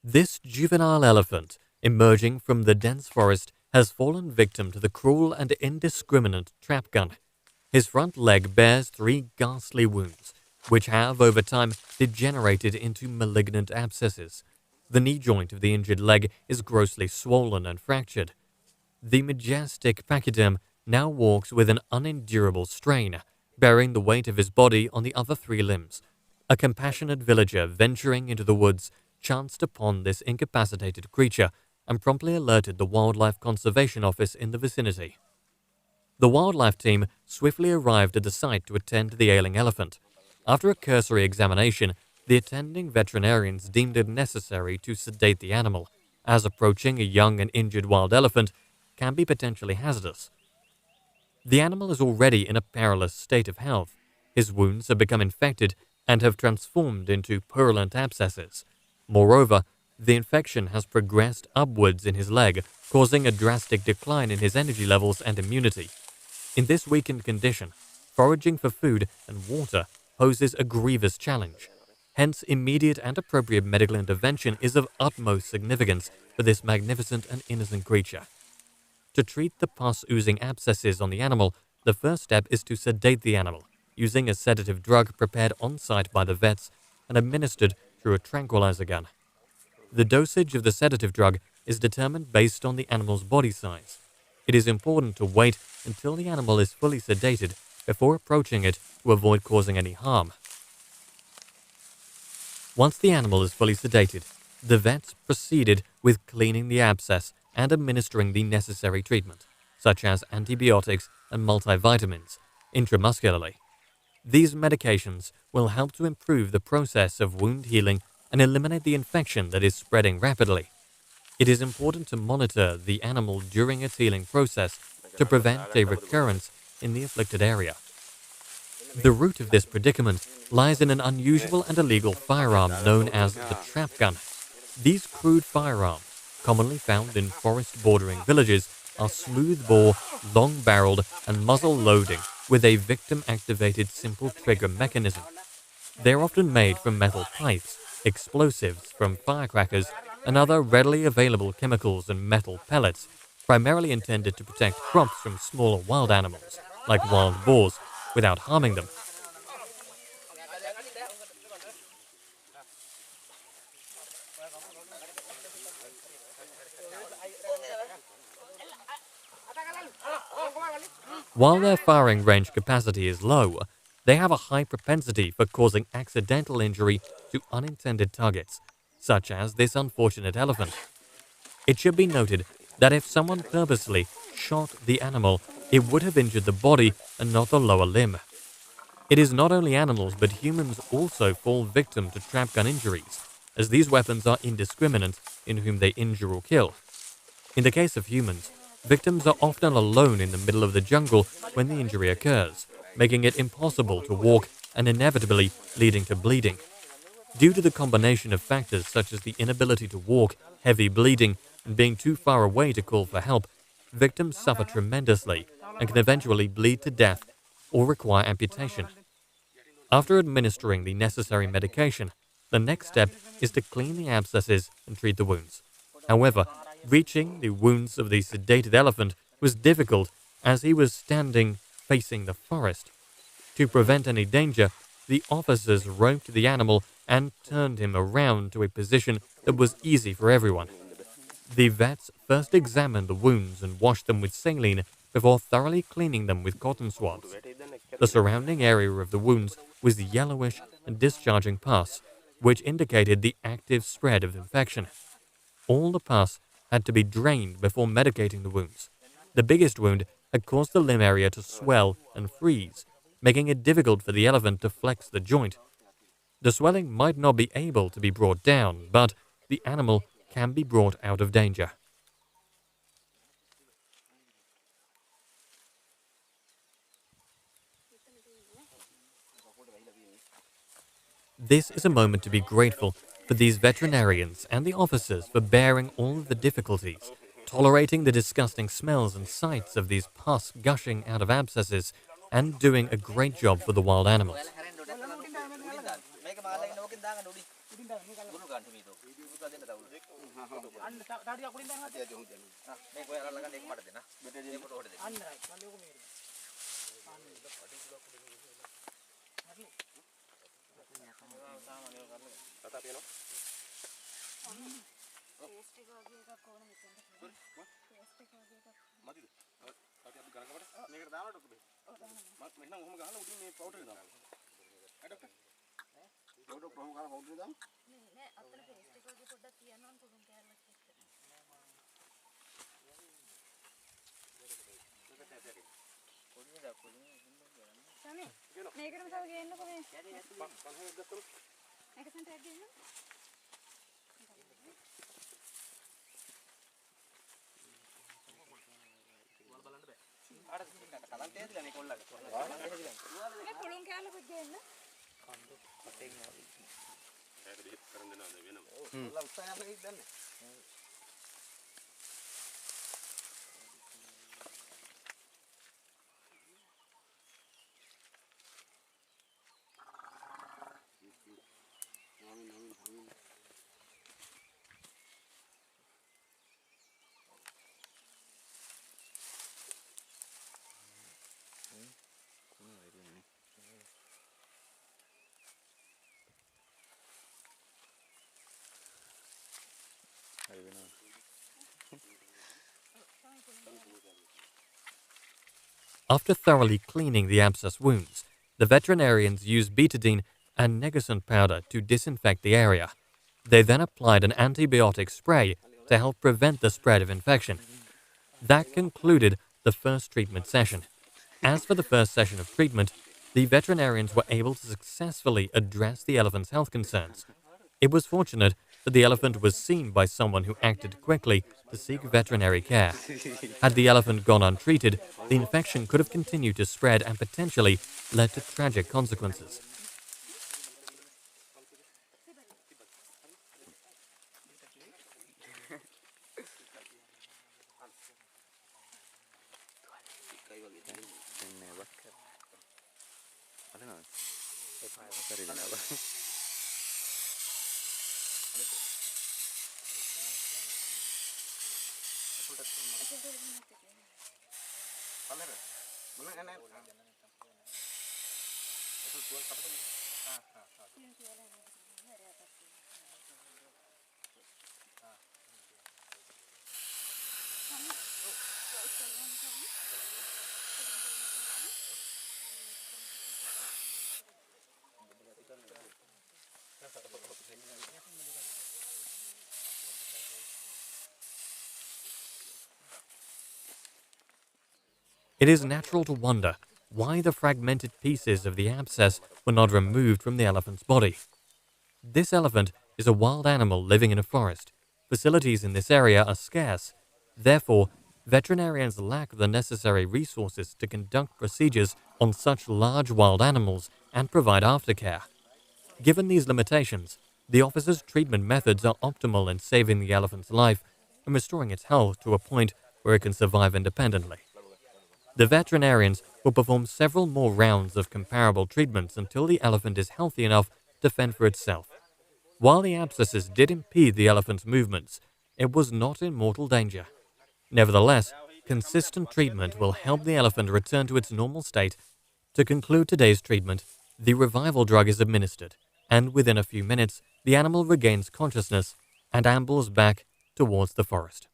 This juvenile elephant, emerging from the dense forest, has fallen victim to the cruel and indiscriminate trap gun. His front leg bears three ghastly wounds, which have, over time, degenerated into malignant abscesses. The knee joint of the injured leg is grossly swollen and fractured. The majestic pachyderm now walks with an unendurable strain, bearing the weight of his body on the other three limbs. A compassionate villager venturing into the woods chanced upon this incapacitated creature and promptly alerted the Wildlife Conservation Office in the vicinity. The wildlife team swiftly arrived at the site to attend to the ailing elephant. After a cursory examination, the attending veterinarians deemed it necessary to sedate the animal, as approaching a young and injured wild elephant can be potentially hazardous. The animal is already in a perilous state of health. His wounds have become infected and have transformed into purulent abscesses. Moreover, the infection has progressed upwards in his leg, causing a drastic decline in his energy levels and immunity. In this weakened condition, foraging for food and water poses a grievous challenge. Hence, immediate and appropriate medical intervention is of utmost significance for this magnificent and innocent creature. To treat the pus-oozing abscesses on the animal, the first step is to sedate the animal, using a sedative drug prepared on-site by the vets and administered through a tranquilizer gun. The dosage of the sedative drug is determined based on the animal's body size. It is important to wait until the animal is fully sedated before approaching it to avoid causing any harm. Once the animal is fully sedated, the vets proceeded with cleaning the abscess and administering the necessary treatment, such as antibiotics and multivitamins, intramuscularly. These medications will help to improve the process of wound healing and eliminate the infection that is spreading rapidly. It is important to monitor the animal during its healing process to prevent a recurrence in the afflicted area. The root of this predicament lies in an unusual and illegal firearm known as the trap gun. These crude firearms, commonly found in forest-bordering villages, are smooth-bore, long-barreled, and muzzle-loading with a victim-activated simple trigger mechanism. They are often made from metal pipes, explosives from firecrackers, and other readily available chemicals and metal pellets, primarily intended to protect crops from smaller wild animals, like wild boars, without harming them. While their firing range capacity is low, they have a high propensity for causing accidental injury to unintended targets, such as this unfortunate elephant. It should be noted that if someone purposely shot the animal, it would have injured the body and not the lower limb. It is not only animals, but humans also fall victim to trap gun injuries, as these weapons are indiscriminate in whom they injure or kill. In the case of humans, victims are often alone in the middle of the jungle when the injury occurs, making it impossible to walk and inevitably leading to bleeding. Due to the combination of factors such as the inability to walk, heavy bleeding, and being too far away to call for help, victims suffer tremendously and can eventually bleed to death or require amputation. After administering the necessary medication, the next step is to clean the abscesses and treat the wounds. However, reaching the wounds of the sedated elephant was difficult as he was standing facing the forest. To prevent any danger, the officers roped the animal and turned him around to a position that was easy for everyone. The vets first examined the wounds and washed them with saline before thoroughly cleaning them with cotton swabs. The surrounding area of the wounds was yellowish and discharging pus, which indicated the active spread of infection. All the pus had to be drained before medicating the wounds. The biggest wound had caused the limb area to swell and freeze, making it difficult for the elephant to flex the joint. The swelling might not be able to be brought down, but the animal can be brought out of danger. This is a moment to be grateful for these veterinarians and the officers for bearing all of the difficulties, tolerating the disgusting smells and sights of these pus gushing out of abscesses, and doing a great job for the wild animals. After thoroughly cleaning the abscess wounds, the veterinarians used betadine and negacin powder to disinfect the area. They then applied an antibiotic spray to help prevent the spread of infection. That concluded the first treatment session. As for the first session of treatment, the veterinarians were able to successfully address the elephant's health concerns. It was fortunate that the elephant was seen by someone who acted quickly to seek veterinary care. Had the elephant gone untreated, the infection could have continued to spread and potentially led to tragic consequences. It is natural to wonder why the fragmented pieces of the abscess were not removed from the elephant's body. This elephant is a wild animal living in a forest. Facilities in this area are scarce. Therefore, veterinarians lack the necessary resources to conduct procedures on such large wild animals and provide aftercare. Given these limitations, the officer's treatment methods are optimal in saving the elephant's life and restoring its health to a point where it can survive independently. The veterinarians will perform several more rounds of comparable treatments until the elephant is healthy enough to fend for itself. While the abscesses did impede the elephant's movements, it was not in mortal danger. Nevertheless, consistent treatment will help the elephant return to its normal state. To conclude today's treatment, the revival drug is administered, and within a few minutes, the animal regains consciousness and ambles back towards the forest.